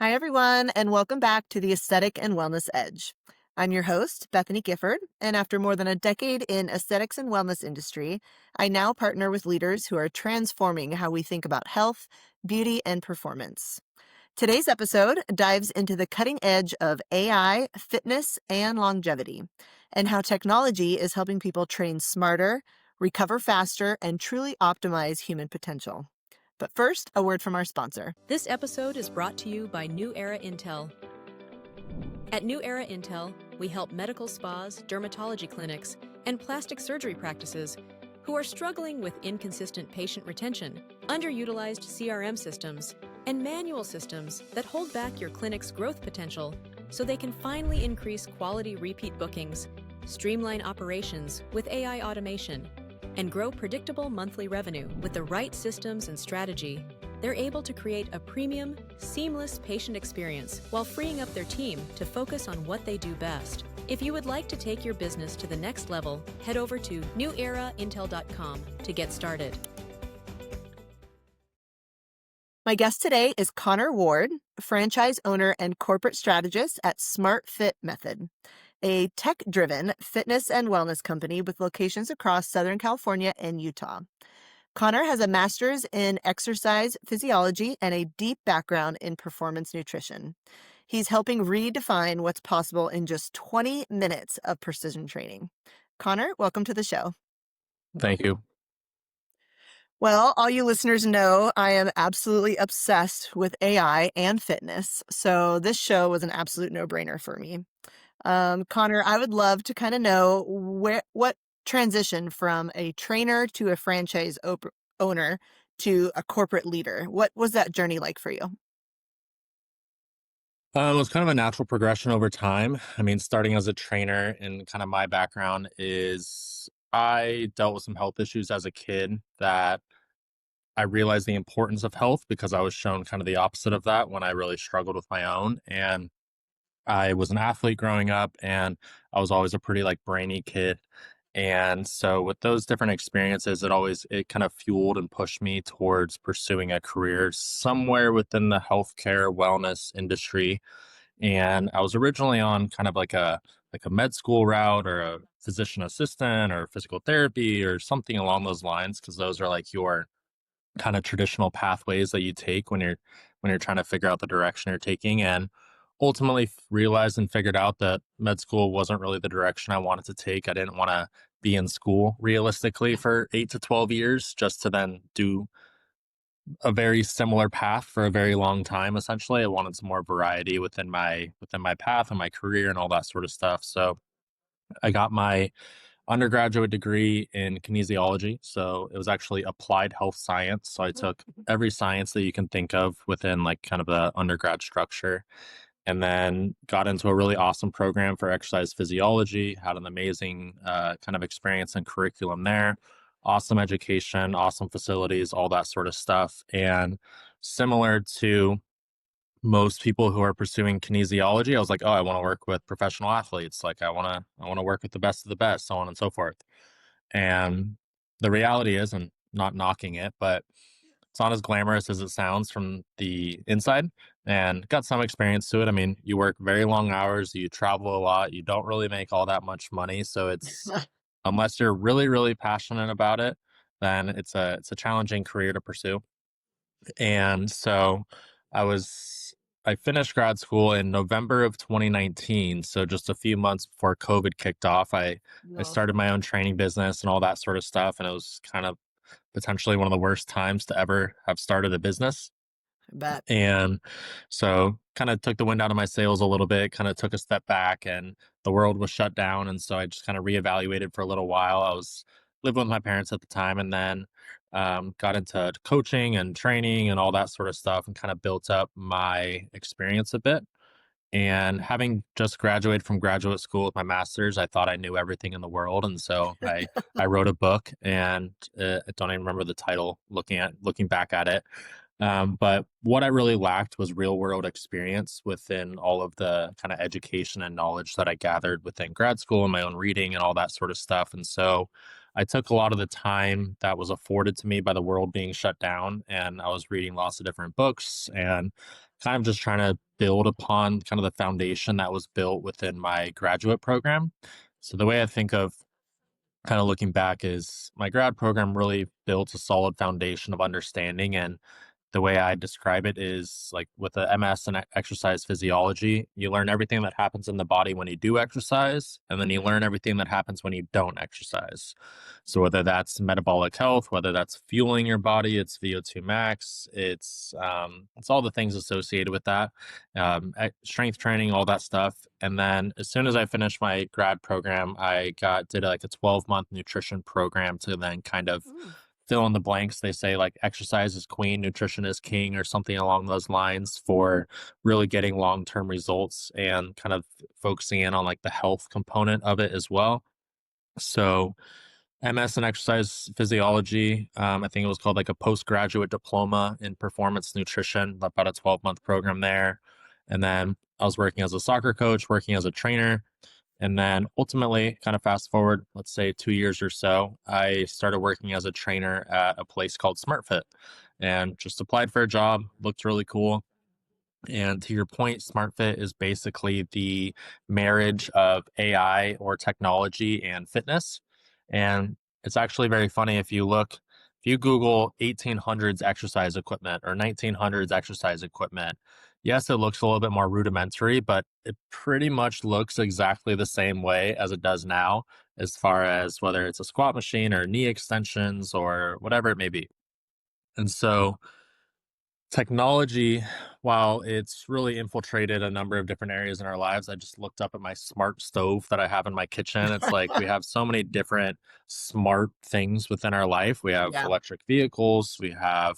Hi, everyone, and welcome back to the Aesthetic and Wellness Edge. I'm your host, Bethany Gifford, and after more than a decade in aesthetics and wellness industry, I now partner with leaders who are transforming how we think about health, beauty, and performance. Today's episode dives into the cutting edge of AI, fitness, and longevity, and how technology is helping people train smarter, recover faster, and truly optimize human potential. But first, a word from our sponsor. This episode is brought to you by New Era Intel. At New Era Intel, we help medical spas, dermatology clinics, and plastic surgery practices who are struggling with inconsistent patient retention, underutilized CRM systems, and manual systems that hold back your clinic's growth potential so they can finally increase quality repeat bookings, streamline operations with AI automation, and grow predictable monthly revenue with the right systems and strategy. They're able to create a premium, seamless patient experience while freeing up their team to focus on what they do best. If you would like to take your business to the next level, head over to neweraintel.com to get started. My guest today is Connor Ward, franchise owner and corporate strategist at SmartFit Method, a tech-driven fitness and wellness company with locations across Southern California and Utah. Connor has a master's in exercise physiology and a deep background in performance nutrition. He's helping redefine what's possible in just 20 minutes of precision training. Connor, welcome to the show. Thank you. Well, all you listeners know I am absolutely obsessed with AI and fitness, so this show was an absolute no-brainer for me. Connor, I would love to kind of know what transition from a trainer to a franchise owner to a corporate leader. What was that journey like for you? It was kind of a natural progression over time. I mean, starting as a trainer and kind of my background is I dealt with some health issues as a kid that I realized the importance of health because I was shown kind of the opposite of that when I really struggled with my own. And I was an athlete growing up and I was always a pretty like brainy kid. And so with those different experiences, it kind of fueled and pushed me towards pursuing a career somewhere within the healthcare wellness industry. And I was originally on kind of like a med school route or a physician assistant or physical therapy or something along those lines, because those are like your kind of traditional pathways that you take when you're trying to figure out the direction you're taking. And ultimately realized and figured out that med school wasn't really the direction I wanted to take. I didn't want to be in school realistically for 8 to 12 years just to then do a very similar path for a very long time. Essentially, I wanted some more variety within my path and my career and all that sort of stuff. So I got my undergraduate degree in kinesiology. So it was actually applied health science. So I took every science that you can think of within like kind of the undergrad structure, and then got into a really awesome program for exercise physiology, had an amazing kind of experience and curriculum there, awesome education, awesome facilities, all that sort of stuff. And similar to most people who are pursuing kinesiology, I was like, oh, I want to work with professional athletes. Like I want to work with the best of the best, so on and so forth. And the reality is, and not knocking it, but it's not as glamorous as it sounds from the inside, and got some experience to it. I mean, you work very long hours, you travel a lot, you don't really make all that much money. So it's, unless you're really, really passionate about it, then it's a challenging career to pursue. And so I was I finished grad school in November of 2019. So just a few months before COVID kicked off, I No, started my own training business and all that sort of stuff. And it was kind of potentially one of the worst times to ever have started a business. I bet. And so kind of took the wind out of my sails a little bit, kind of took a step back, and the world was shut down. And so I just kind of reevaluated for a little while. I was living with my parents at the time, and then got into coaching and training and all that sort of stuff, and kind of built up my experience a bit. And having just graduated from graduate school with my master's, I thought I knew everything in the world, and so I wrote a book, and I don't even remember the title. Looking back at it, but what I really lacked was real world experience within all of the kind of education and knowledge that I gathered within grad school and my own reading and all that sort of stuff. And so I took a lot of the time that was afforded to me by the world being shut down, and I was reading lots of different books and kind of just trying to build upon kind of the foundation that was built within my graduate program. So the way I think of kind of looking back is my grad program really built a solid foundation of understanding. And the way I describe it is like with the MS and exercise physiology, you learn everything that happens in the body when you do exercise, and then you learn everything that happens when you don't exercise. So whether that's metabolic health, whether that's fueling your body, it's VO2 max, it's all the things associated with that, strength training, all that stuff. And then as soon as I finished my grad program, I got did like a 12-month nutrition program to then kind of Mm. fill in the blanks. They say like exercise is queen, nutrition is king, or something along those lines for really getting long term results and kind of focusing in on like the health component of it as well. So, MS in exercise physiology, I think it was called like a postgraduate diploma in performance nutrition, about a 12-month program there. And then I was working as a soccer coach, working as a trainer, and then ultimately, kind of fast forward, let's say 2 years or so, I started working as a trainer at a place called SmartFit and just applied for a job, looked really cool. And to your point, SmartFit is basically the marriage of AI or technology and fitness. And it's actually very funny if you Google 1800s exercise equipment or 1900s exercise equipment, yes, it looks a little bit more rudimentary, but it pretty much looks exactly the same way as it does now, as far as whether it's a squat machine or knee extensions or whatever it may be. And so, technology, while it's really infiltrated a number of different areas in our lives, I just looked up at my smart stove that I have in my kitchen. It's like we have so many different smart things within our life. We have Yeah. electric vehicles, we have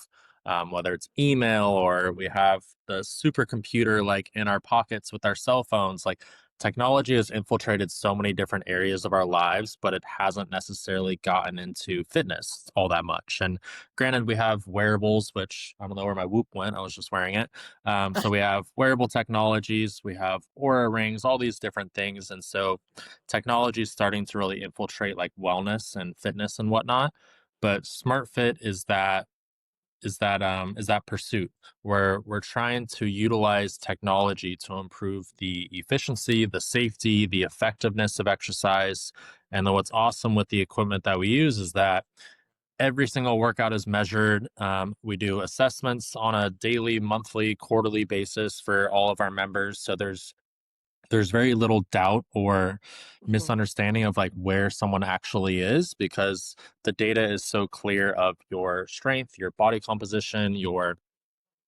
whether it's email, or we have the supercomputer like in our pockets with our cell phones. Like technology has infiltrated so many different areas of our lives, but it hasn't necessarily gotten into fitness all that much. And granted, we have wearables, which I don't know where my Whoop went. I was just wearing it. So we have wearable technologies, we have Aura rings, all these different things. And so technology is starting to really infiltrate like wellness and fitness and whatnot. But Smart Fit is that pursuit where we're trying to utilize technology to improve the efficiency, the safety, the effectiveness of exercise. And then what's awesome with the equipment that we use is that every single workout is measured. We do assessments on a daily, monthly, quarterly basis for all of our members. So there's very little doubt or Mhm. misunderstanding of like where someone actually is, because the data is so clear of your strength, your body composition, your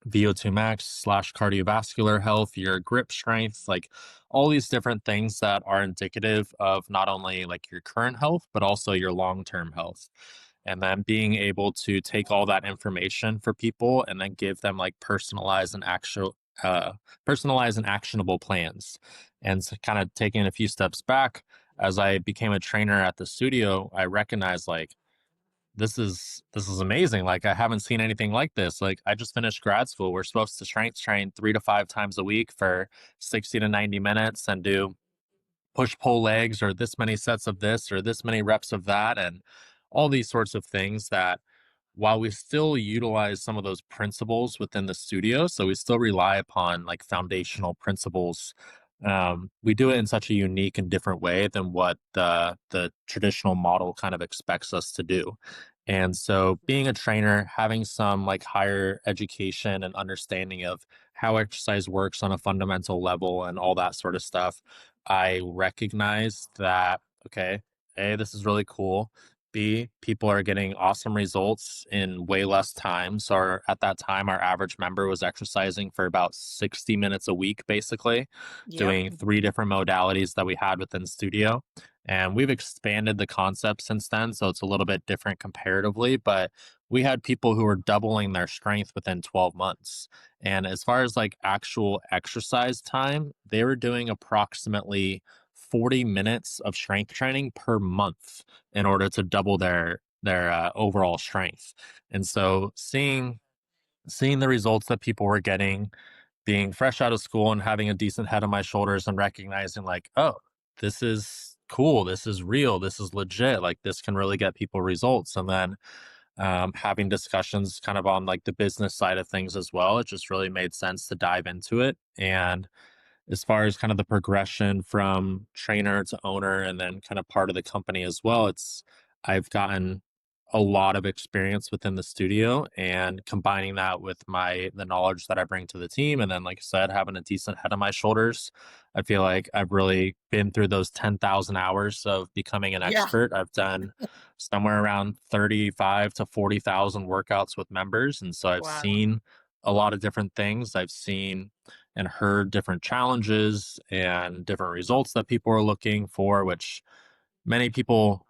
VO2 max slash cardiovascular health, your grip strength, like all these different things that are indicative of not only like your current health, but also your long term health. And then being able to take all that information for people and then give them like uh, personalized and actionable plans. And so kind of taking a few steps back, as I became a trainer at the studio, I recognized like this is amazing. Like I haven't seen anything like this. Like I just finished grad school. We're supposed to strength train 3 to 5 times a week for 60 to 90 minutes and do push pull legs or this many sets of this or this many reps of that, and all these sorts of things that while we still utilize some of those principles within the studio, so we still rely upon like foundational principles, we do it in such a unique and different way than what the traditional model kind of expects us to do. And so being a trainer, having some like higher education and understanding of how exercise works on a fundamental level and all that sort of stuff, I recognize that, okay, A, this is really cool. B, people are getting awesome results in way less time. So at that time, our average member was exercising for about 60 minutes a week, basically, Yep. doing three different modalities that we had within studio. And we've expanded the concept since then. So it's a little bit different comparatively, but we had people who were doubling their strength within 12 months. And as far as like actual exercise time, they were doing approximately 40 minutes of strength training per month in order to double their overall strength. And so seeing the results that people were getting, being fresh out of school and having a decent head on my shoulders and recognizing like, oh, this is cool, this is real, this is legit, like this can really get people results. And then having discussions kind of on like the business side of things as well. It just really made sense to dive into it. And as far as kind of the progression from trainer to owner and then kind of part of the company as well, I've gotten a lot of experience within the studio, and combining that with the knowledge that I bring to the team, and then like I said, having a decent head on my shoulders, I feel like I've really been through those 10,000 hours of becoming an Yeah. expert. I've done somewhere around 35 to 40,000 workouts with members, and so I've Wow. seen a lot of different things. I've seen and heard different challenges and different results that people are looking for, which many people,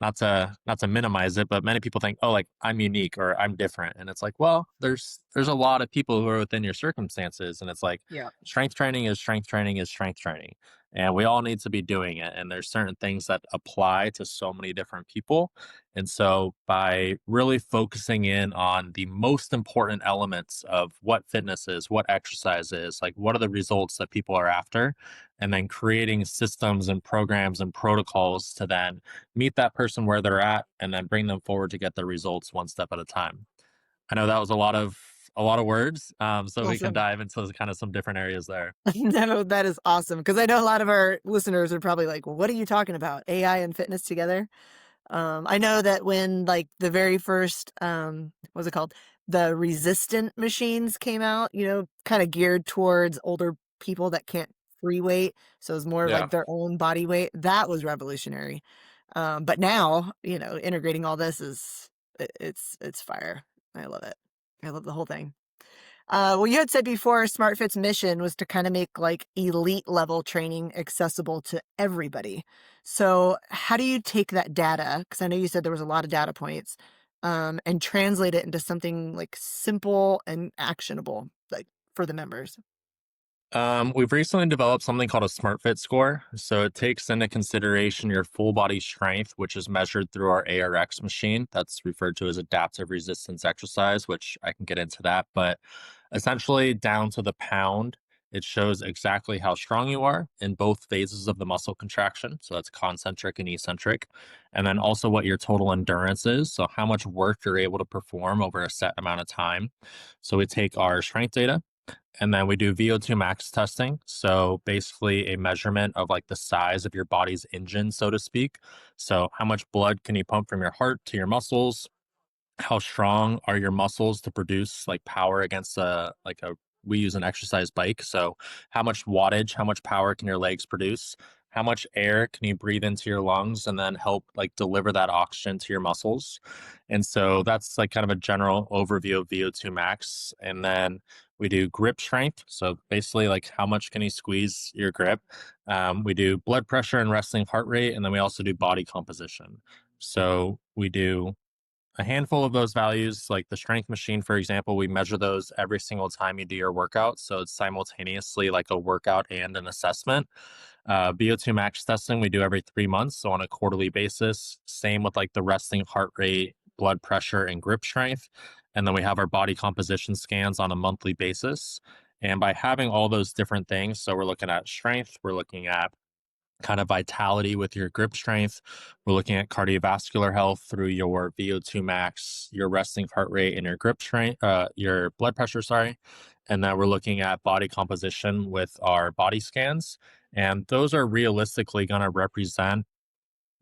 not to minimize it, but many people think, oh, like I'm unique or I'm different. And it's like, well, there's a lot of people who are within your circumstances. And it's like Yeah. strength training is strength training is strength training. And we all need to be doing it. And there's certain things that apply to so many different people. And so by really focusing in on the most important elements of what fitness is, what exercise is, like what are the results that people are after, and then creating systems and programs and protocols to then meet that person where they're at and then bring them forward to get the results one step at a time. I know that was a lot of words, so we can Awesome. dive into kind of some different areas there. No, that is awesome because I know a lot of our listeners are probably like, "What are you talking about? AI and fitness together?" I know that when like the very first, what's it called? The resistant machines came out, kind of geared towards older people that can't free weight. So it's more Yeah. like their own body weight. That was revolutionary. But now, integrating all this it's fire. I love it. I love the whole thing. Well, you had said before SmartFit's mission was to kind of make like elite level training accessible to everybody. So, how do you take that data? Because I know you said there was a lot of data points, and translate it into something like simple and actionable, like for the members. We've recently developed something called a SmartFit score. So it takes into consideration your full body strength, which is measured through our ARX machine. That's referred to as adaptive resistance exercise, which I can get into that. But essentially, down to the pound, it shows exactly how strong you are in both phases of the muscle contraction. So that's concentric and eccentric. And then also what your total endurance is. So how much work you're able to perform over a set amount of time. So we take our strength data, and then we do VO2 max testing. So basically a measurement of like the size of your body's engine, so to speak. So how much blood can you pump from your heart to your muscles? How strong are your muscles to produce like power against we use an exercise bike. So how much wattage, how much power can your legs produce? How much air can you breathe into your lungs and then help like deliver that oxygen to your muscles? And so that's like kind of a general overview of VO2 max. And then we do grip strength. So basically like how much can you squeeze your grip? We do blood pressure and resting heart rate. And then we also do body composition. So we do a handful of those values, like the strength machine, for example, we measure those every single time you do your workout. So it's simultaneously like a workout and an assessment. VO2 max testing, we do every 3 months. So on a quarterly basis, same with like the resting heart rate, blood pressure, and grip strength. And then we have our body composition scans on a monthly basis. And by having all those different things, so we're looking at strength, we're looking at kind of vitality with your grip strength. We're looking at cardiovascular health through your VO2 max, your resting heart rate, and your grip strength, your blood pressure, sorry. And then we're looking at body composition with our body scans. And those are realistically going to represent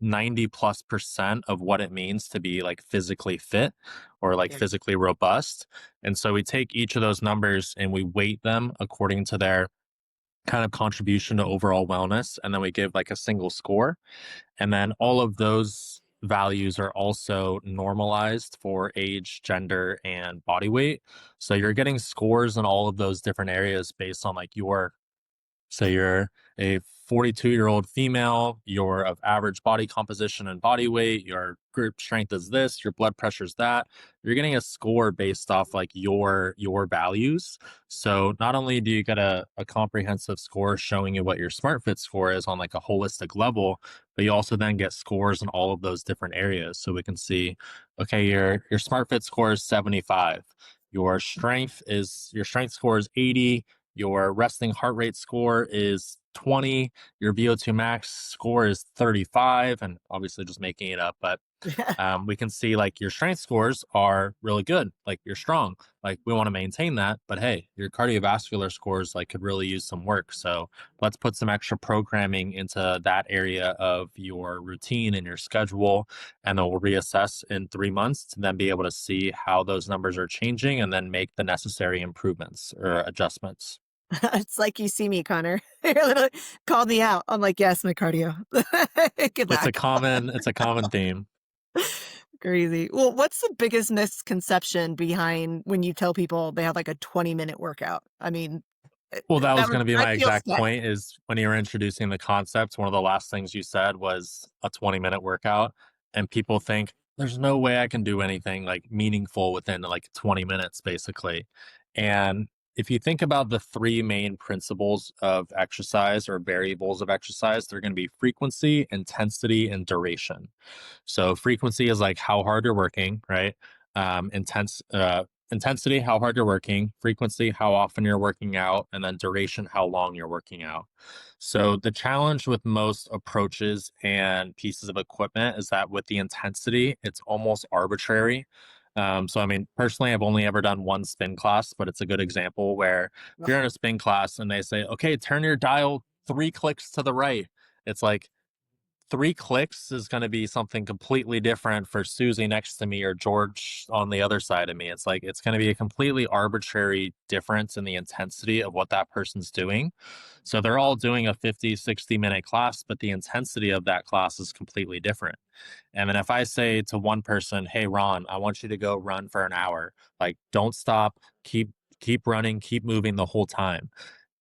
90+% of what it means to be like physically fit or like Yeah. physically robust. And so we take each of those numbers and we weight them according to their kind of contribution to overall wellness. And then we give like a single score. And then all of those values are also normalized for age, gender, and body weight. So you're getting scores in all of those different areas based on like so you're a 42-year-old female, you're of average body composition and body weight, your grip strength is this, your blood pressure is that. You're getting a score based off like your values. So not only do you get a comprehensive score showing you what your SmartFit score is on like a holistic level, but you also then get scores in all of those different areas. So we can see, okay, your SmartFit score is 75. Your strength score is 80, your resting heart rate score is 20. Your VO2 max score is 35. And obviously just making it up, but Yeah. We can see like your strength scores are really good, like you're strong, like we want to maintain that. But hey, your cardiovascular scores like could really use some work. So let's put some extra programming into that area of your routine and your schedule, and then we'll reassess in 3 months to then be able to see how those numbers are changing and then make the necessary improvements or adjustments. It's like you see me, Connor. You literally called me out. I'm like, "Yes, my cardio." Good luck. It's a common theme. Crazy. Well, what's the biggest misconception behind when you tell people they have, like, a 20-minute workout? I mean, Well, that that was would gonna be I my feel exact sick. point is when you were introducing the concept, one of the last things you said was a 20-minute workout, and people think, "There's no way I can do anything, like, meaningful within, like, 20 minutes," basically, and if you think about the 3 main principles of exercise or variables of exercise, they're gonna be frequency, intensity, and duration. So frequency is like how hard you're working, right? Intensity, how hard you're working, frequency, how often you're working out, and then duration, how long you're working out. So the challenge with most approaches and pieces of equipment is that with the intensity, it's almost arbitrary. So I mean, personally, I've only ever done one spin class, but it's a good example where if you're in a spin class and they say, okay, turn your dial 3 clicks to the right, it's like 3 clicks is going to be something completely different for Susie next to me or George on the other side of me. It's like it's going to be a completely arbitrary difference in the intensity of what that person's doing. So they're all doing a 50, 60-minute class, but the intensity of that class is completely different. And then if I say to one person, "Hey Ron, I want you to go run for an hour. Like don't stop, keep running, keep moving the whole time."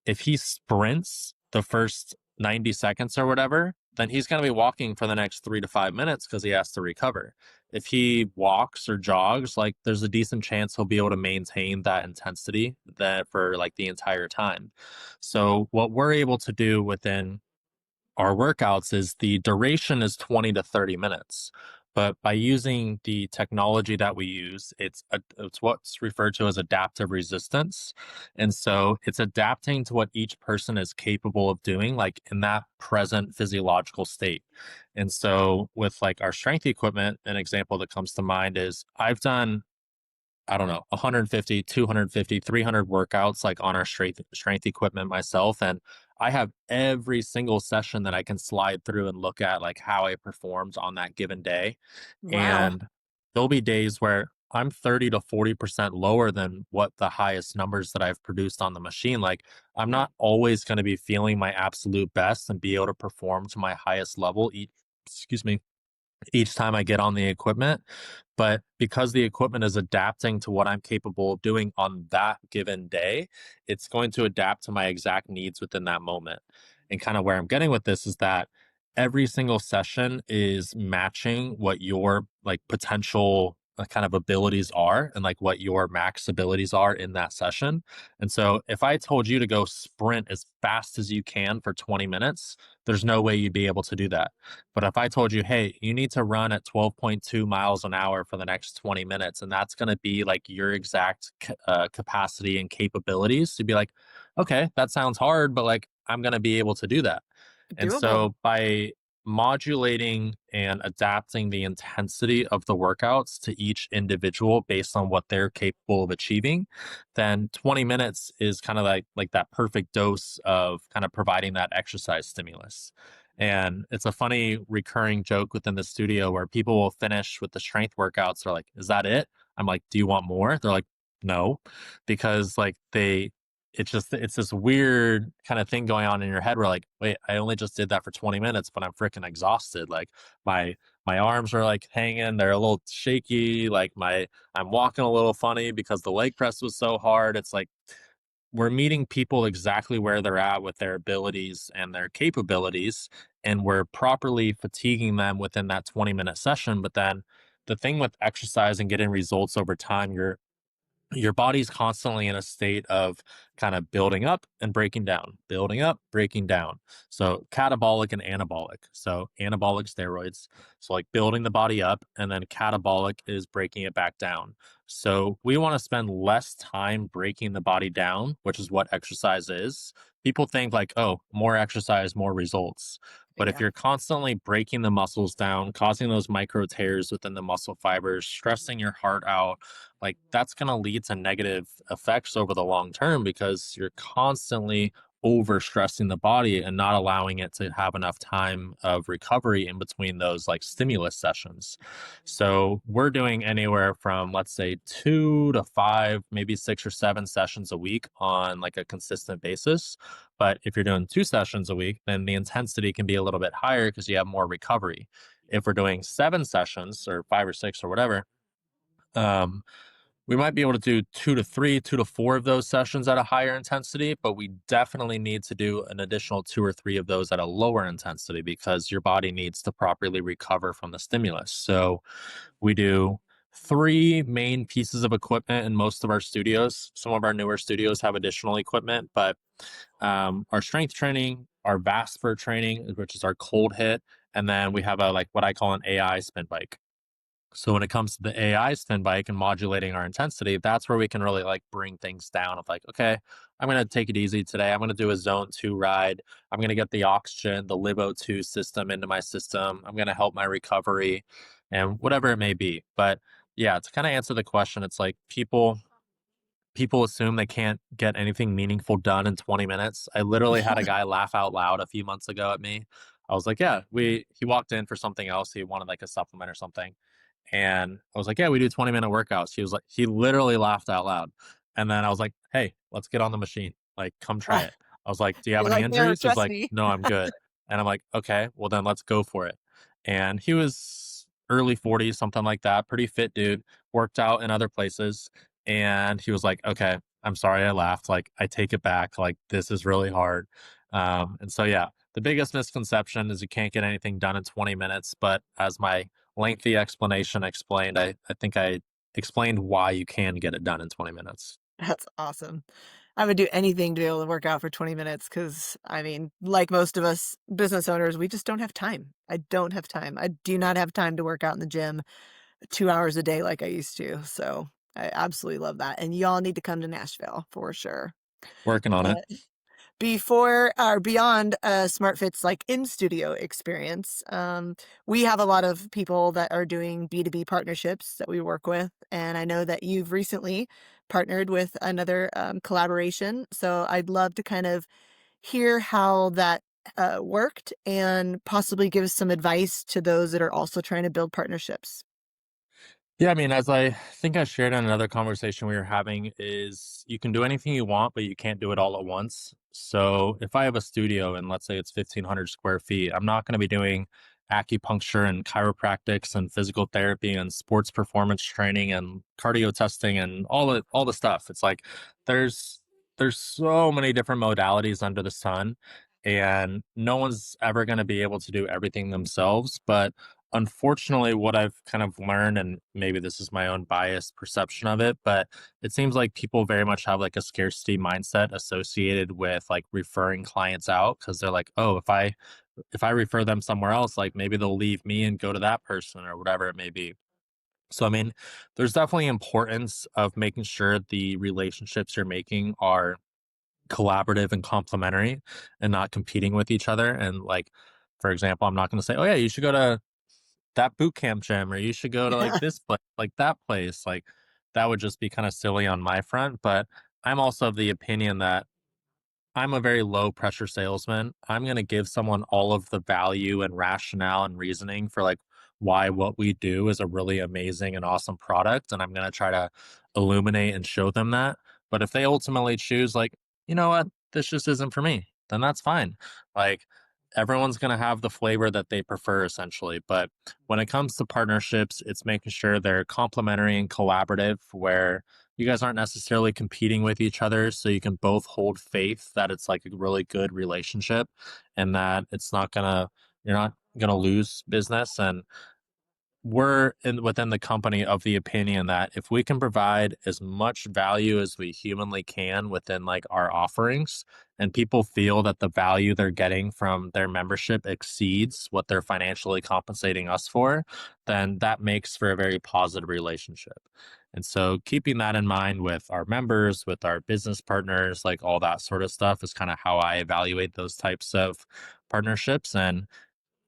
If he sprints the first 90 seconds or whatever, then he's going to be walking for the next 3 to 5 minutes because he has to recover. If he walks or jogs, like there's a decent chance he'll be able to maintain that intensity that for like the entire time. So what we're able to do within our workouts is the duration is 20 to 30 minutes. But by using the technology that we use, it's what's referred to as adaptive resistance. And so it's adapting to what each person is capable of doing, like in that present physiological state. And so with like our strength equipment, an example that comes to mind is I've done I don't know, 150, 250, 300 workouts like on our strength equipment myself. And I have every single session that I can slide through and look at like how I performed on that given day. Wow. And there'll be days where I'm 30 to 40% lower than what the highest numbers that I've produced on the machine. Like I'm not always going to be feeling my absolute best and be able to perform to my highest level excuse me, each time I get on the equipment. But because the equipment is adapting to what I'm capable of doing on that given day, it's going to adapt to my exact needs within that moment. And kind of where I'm getting with this is that every single session is matching what your like potential kind of abilities are and like what your max abilities are in that session. And so if I told you to go sprint as fast as you can for 20 minutes, there's no way you'd be able to do that. But if I told you, hey, you need to run at 12.2 miles an hour for the next 20 minutes, and that's going to be like your exact capacity and capabilities, to be like, okay, that sounds hard, but like I'm going to be able to do that. And Doable. so by modulating and adapting the intensity of the workouts to each individual based on what they're capable of achieving, then 20 minutes is kind of like that perfect dose of kind of providing that exercise stimulus. And it's a funny recurring joke within the studio where people will finish with the strength workouts. They're like, "Is that it?" I'm like, "Do you want more?" They're like, "No," because like it's this weird kind of thing going on in your head where like, wait, I only just did that for 20 minutes, but I'm freaking exhausted. Like my my arms are like hanging, they're a little shaky, like my I'm walking a little funny because the leg press was so hard. It's like we're meeting people exactly where they're at with their abilities and their capabilities, and we're properly fatiguing them within that 20-minute session. But then the thing with exercise and getting results over time, your body's constantly in a state of kind of building up and breaking down, building up, breaking down. So catabolic and anabolic. So anabolic steroids, so like building the body up, and then catabolic is breaking it back down. So we want to spend less time breaking the body down, which is what exercise is. People think like, oh, more exercise, more results. But if Yeah. you're constantly breaking the muscles down, causing those micro tears within the muscle fibers, stressing your heart out, like that's going to lead to negative effects over the long term because you're constantly over stressing the body and not allowing it to have enough time of recovery in between those like stimulus sessions. So we're doing anywhere from, let's say, 2 to 5, maybe 6 or 7 sessions a week on like a consistent basis. But if you're doing 2 sessions a week, then the intensity can be a little bit higher because you have more recovery. If we're doing 7 sessions or 5 or 6 or whatever, um, we might be able to do 2 to 3, 2 to 4 of those sessions at a higher intensity, but we definitely need to do an additional 2 or 3 of those at a lower intensity because your body needs to properly recover from the stimulus. So we do 3 main pieces of equipment in most of our studios. Some of our newer studios have additional equipment, but our strength training, our VASPER training, which is our cold hit, and then we have a like what I call an AI spin bike. So when it comes to the AI spin bike and modulating our intensity, that's where we can really like bring things down of like, okay, I'm going to take it easy today. I'm going to do a zone 2 ride. I'm going to get the oxygen, the LiVO2 system into my system. I'm going to help my recovery and whatever it may be. But yeah, to kind of answer the question, it's like people assume they can't get anything meaningful done in 20 minutes. I literally had a guy laugh out loud a few months ago at me. I was like, yeah, he walked in for something else. He wanted like a supplement or something. And I was like, yeah, we do 20-minute workouts. He literally laughed out loud. And then I was like, hey, let's get on the machine. Like, come try it. I was like, do you have You're any like, "No, injuries? He's trust like, me." no, I'm good. And I'm like, okay, well then let's go for it. And he was early 40s, something like that, pretty fit dude, worked out in other places. And he was like, okay, I'm sorry I laughed. Like, I take it back. Like, this is really hard. And so, yeah, the biggest misconception is you can't get anything done in 20 minutes. But as my lengthy explanation explained, I think I explained why you can get it done in 20 minutes. That's awesome. I would do anything to be able to work out for 20 minutes because, I mean, like most of us business owners, we just don't have time. I don't have time. I do not have time to work out in the gym 2 hours a day like I used to. So I absolutely love that. And y'all need to come to Nashville for sure. Working on Uh, it. before or beyond SmartFit's like in studio experience, we have a lot of people that are doing B2B partnerships that we work with. And I know that you've recently partnered with another collaboration. So I'd love to kind of hear how that worked and possibly give some advice to those that are also trying to build partnerships. Yeah, I mean, as I think I shared in another conversation we were having, is you can do anything you want, but you can't do it all at once. So if I have a studio and let's say it's 1,500 square feet, I'm not going to be doing acupuncture and chiropractics and physical therapy and sports performance training and cardio testing and all the stuff. It's like there's there's so many different modalities under the sun, and no one's ever going to be able to do everything themselves. But unfortunately, what I've kind of learned, and maybe this is my own biased perception of it, but it seems like people very much have like a scarcity mindset associated with like referring clients out because they're like, oh, if I refer them somewhere else, like maybe they'll leave me and go to that person or whatever it may be. So I mean, there's definitely importance of making sure the relationships you're making are collaborative and complementary and not competing with each other. And like, for example, I'm not going to say, oh yeah, you should go to that boot camp gym or you should go to like this place, like that place. Like that would just be kind of silly on my front. But I'm also of the opinion that I'm a very low pressure salesman. I'm going to give someone all of the value and rationale and reasoning for like why what we do is a really amazing and awesome product. And I'm going to try to illuminate and show them that. But if they ultimately choose, like, you know what, this just isn't for me, then that's fine. Like, everyone's going to have the flavor that they prefer essentially. But when it comes to partnerships, it's making sure they're complementary and collaborative, where you guys aren't necessarily competing with each other, so you can both hold faith that it's like a really good relationship and that you're not gonna lose business. And within the company of the opinion that if we can provide as much value as we humanly can within like our offerings, and people feel that the value they're getting from their membership exceeds what they're financially compensating us for, then that makes for a very positive relationship. And so keeping that in mind with our members, with our business partners, like all that sort of stuff is kind of how I evaluate those types of partnerships. And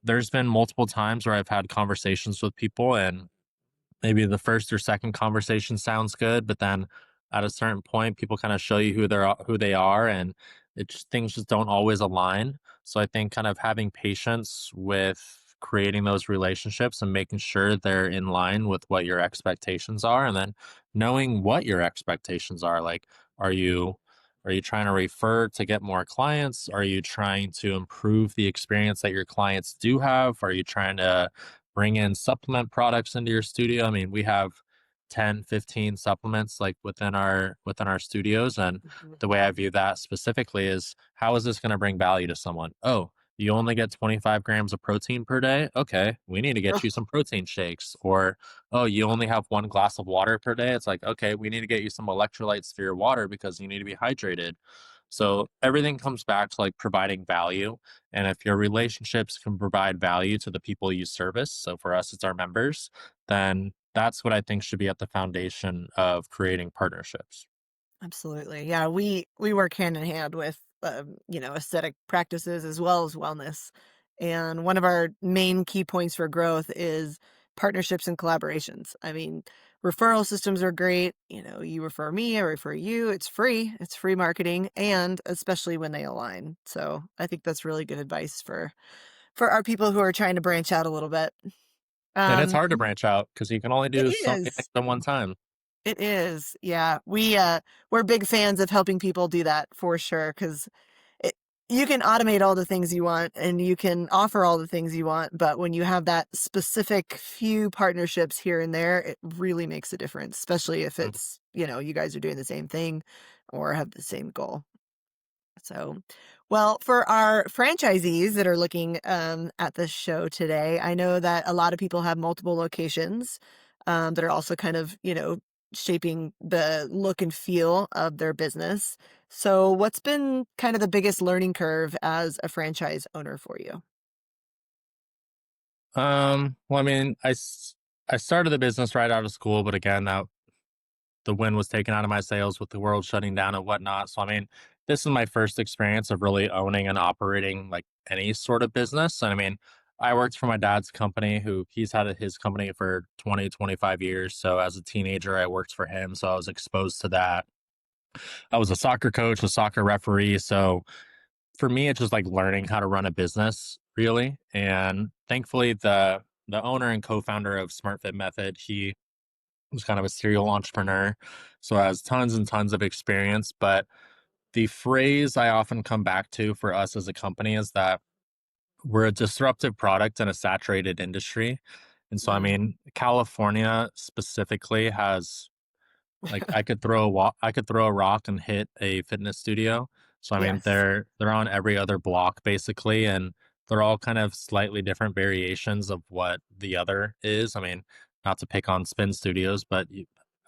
there's been multiple times where I've had conversations with people, and maybe the first or second conversation sounds good, but then at a certain point, people kind of show you who they are, and things just don't always align. So I think kind of having patience with creating those relationships and making sure they're in line with what your expectations are, and then knowing what your expectations are. Like, are you are you trying to refer to get more clients? Are you trying to improve the experience that your clients do have? Are you trying to bring in supplement products into your studio? I mean, we have 10, 15 supplements like within our studios. And Mhm. the way I view that specifically is, how is this going to bring value to someone? Oh, you only get 25 grams of protein per day. Okay, we need to get you some protein shakes. Or, oh, you only have 1 glass of water per day. It's like, okay, we need to get you some electrolytes for your water because you need to be hydrated. So everything comes back to like providing value. And if your relationships can provide value to the people you service, so for us, it's our members, then that's what I think should be at the foundation of creating partnerships. Absolutely. Yeah, we work hand in hand with aesthetic practices as well as wellness. And one of our main key points for growth is partnerships and collaborations. I mean, referral systems are great. You refer me, I refer you. It's free. It's free marketing, and especially when they align. So, I think that's really good advice for our people who are trying to branch out a little bit. And it's Um hard to branch out because you can only it do so many things is. at one time. It is. Yeah. We're big fans of helping people do that for sure, cuz you can automate all the things you want and you can offer all the things you want, but when you have that specific few partnerships here and there, it really makes a difference, especially if Mhm. you guys are doing the same thing or have the same goal. So, well, for our franchisees that are looking at this show today, I know that a lot of people have multiple locations that are also kind of, shaping the look and feel of their business. So, what's been kind of the biggest learning curve as a franchise owner for you? Well, I mean, I started the business right out of school, but again, that the wind was taken out of my sails with the world shutting down and whatnot. So, I mean, this is my first experience of really owning and operating like any sort of business. And I mean, I worked for my dad's company, who he's had his company for 20, 25 years. So, as a teenager, I worked for him. So, I was exposed to that. I was a soccer coach, a soccer referee. So, for me, it's just like learning how to run a business, really. And thankfully, the owner and co-founder of SmartFit Method, he was kind of a serial entrepreneur, so has tons and tons of experience. But the phrase I often come back to for us as a company is that we're a disruptive product in a saturated industry. And so, I Mm. mean, California specifically has, like, I could throw a rock and hit a fitness studio. So I mean, Yes. they're on every other block basically, and they're all kind of slightly different variations of what the other is. I mean, not to pick on spin studios, but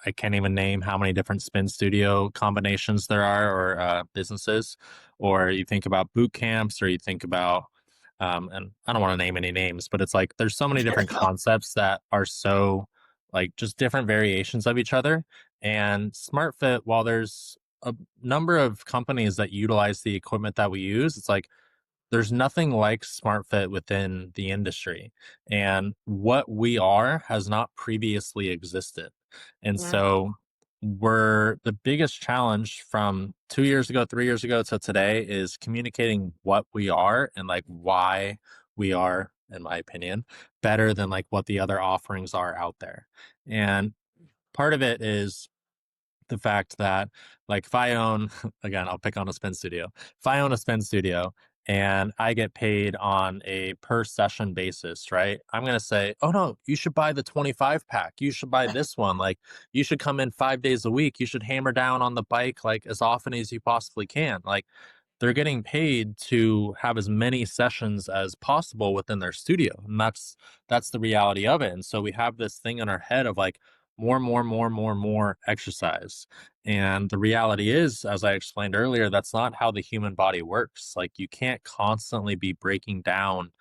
I can't even name how many different spin studio combinations there are, or businesses. Or you think about boot camps, or you think about and I don't want to name any names, but it's like there's so many different concepts that are so like just different variations of each other. And SmartFit, while there's a number of companies that utilize the equipment that we use, it's like there's nothing like SmartFit within the industry. And what we are has not previously existed. And Yeah. so we're the biggest challenge from 2 years ago, 3 years ago to today is communicating what we are and like why we are, in my opinion, better than like what the other offerings are out there. And part of it is the fact that, like, if I own again, I'll pick on a spin studio. If I own a spin studio and I get paid on a per session basis, right? I'm going to say, "Oh no, you should buy the 25 pack. You should buy this one. Like, you should come in 5 days a week. You should hammer down on the bike like as often as you possibly can." Like, they're getting paid to have as many sessions as possible within their studio, and that's the reality of it. And so we have this thing in our head of like more exercise. And the reality is, as I explained earlier, that's not how the human body works. Like, you can't constantly be breaking down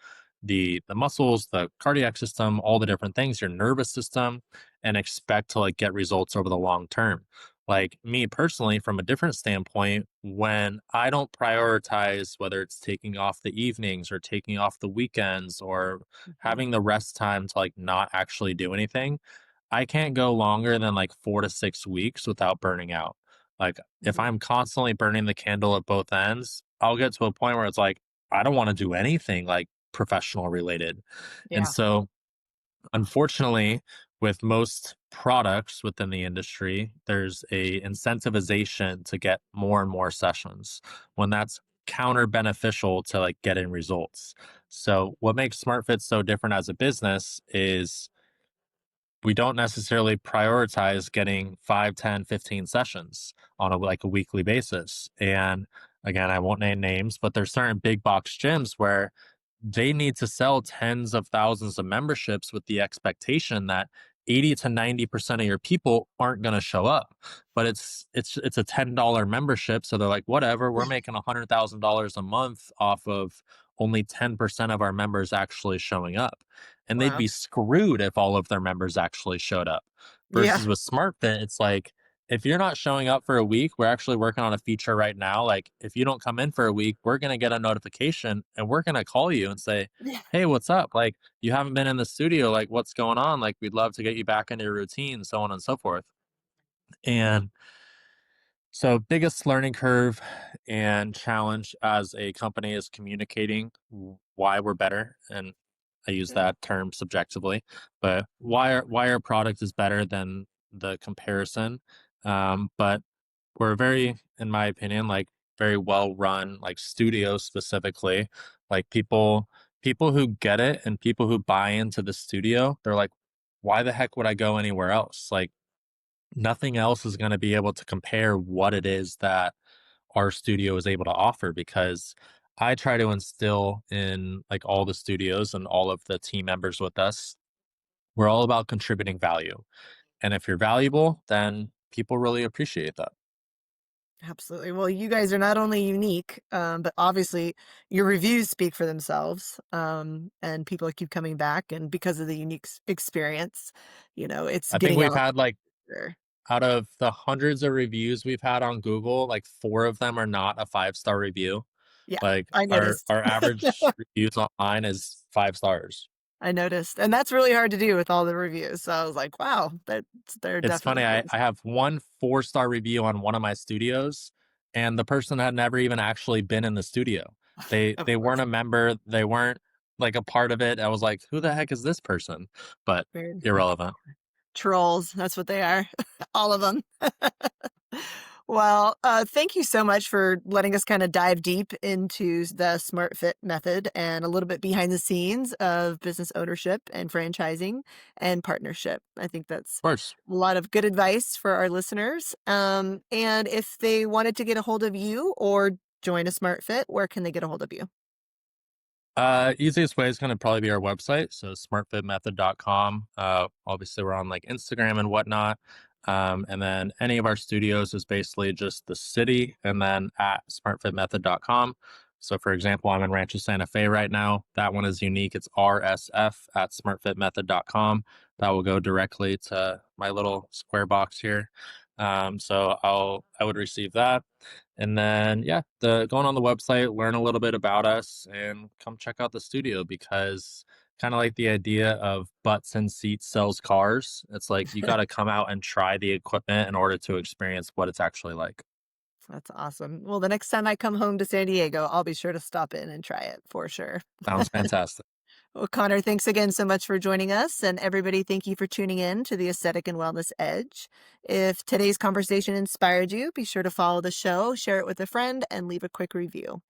the muscles, the cardiac system, all the different things, your nervous system, and expect to like get results over the long term. Like me personally, from a different standpoint, when I don't prioritize whether it's taking off the evenings or taking off the weekends or Mhm. having the rest time to like not actually do anything, I can't go longer than like 4 to 6 weeks without burning out. Like if Mhm. I'm constantly burning the candle at both ends, I'll get to a point where it's like, I don't want to do anything like professional related. And Yeah. so unfortunately, with most products within the industry, there's a incentivization to get more and more sessions when that's counter beneficial to like getting results. So what makes SmartFit so different as a business is we don't necessarily prioritize getting 5, 10, 15 sessions on a weekly basis. And again, I won't name names, but there's certain big box gyms where they need to sell tens of thousands of memberships with the expectation that 80 to 90% of your people aren't going to show up. But it's a $10 membership, so they're like, whatever, we're making $100,000 a month off of only 10% of our members actually showing up. And they'd Wow. be screwed if all of their members actually showed up. Yeah. Versus with SmartFit, it's like if you're not showing up for a week, we're actually working on a feature right now. Like, if you don't come in for a week, we're going to get a notification and we're going to call you and say, Yeah. hey, what's up? Like, you haven't been in the studio. Like, what's going on? Like, we'd love to get you back into your routine, so on and so forth. And so, biggest learning curve and challenge as a company is communicating why we're better. And I use Mhm. that term subjectively, but why our product is better than the comparison. But we're very, in my opinion, like very well run, like studio specifically. Like people who get it and people who buy into the studio, they're like, why the heck would I go anywhere else? Like nothing else is going to be able to compare what it is that our studio is able to offer because I try to instill in like all the studios and all of the team members with us. We're all about contributing value. And if you're valuable, then people really appreciate that. Absolutely. Well, you guys are not only unique, but obviously your reviews speak for themselves, and people keep coming back. And because of the unique experience, it's I think getting we've out had like there. out of the hundreds of reviews we've had on Google, like 4 of them are not a 5-star review. Yeah, Like I noticed. our average reviews online is 5 stars. I noticed, and that's really hard to do with all the reviews. So I was like, wow, they're It's funny, definitely good. I have one 4-star review on one of my studios, and the person had never even actually been in the studio. Of They weren't course, a member, they weren't, like, a part of it. I was like, "Who the heck is this person?" But very irrelevant. trolls. That's what they are, all of them. Well, thank you so much for letting us kind of dive deep into the SmartFit method and a little bit behind the scenes of business ownership and franchising and partnership. I think that's Of course. a lot of good advice for our listeners. And if they wanted to get a hold of you or join a SmartFit, where can they get a hold of you? Easiest way is gonna probably be our website, so smartfitmethod.com. Obviously, we're on, like, Instagram and whatnot, and then any of our studios is basically just the city and then at smartfitmethod.com. So, for example, I'm in Rancho Santa Fe right now. That one is unique. It's RSF at smartfitmethod.com. That will go directly to my little square box here. So I would receive that. And then, yeah, the going on the website, learn a little bit about us, and come check out the studio because kind of like the idea of butts and seats sells cars. It's like you got to come out and try the equipment in order to experience what it's actually like. That's awesome. Well, the next time I come home to San Diego, I'll be sure to stop in and try it for sure. Sounds fantastic. Well, Connor, thanks again so much for joining us. And everybody, thank you for tuning in to the Aesthetic and Wellness Edge. If today's conversation inspired you, be sure to follow the show, share it with a friend, and leave a quick review.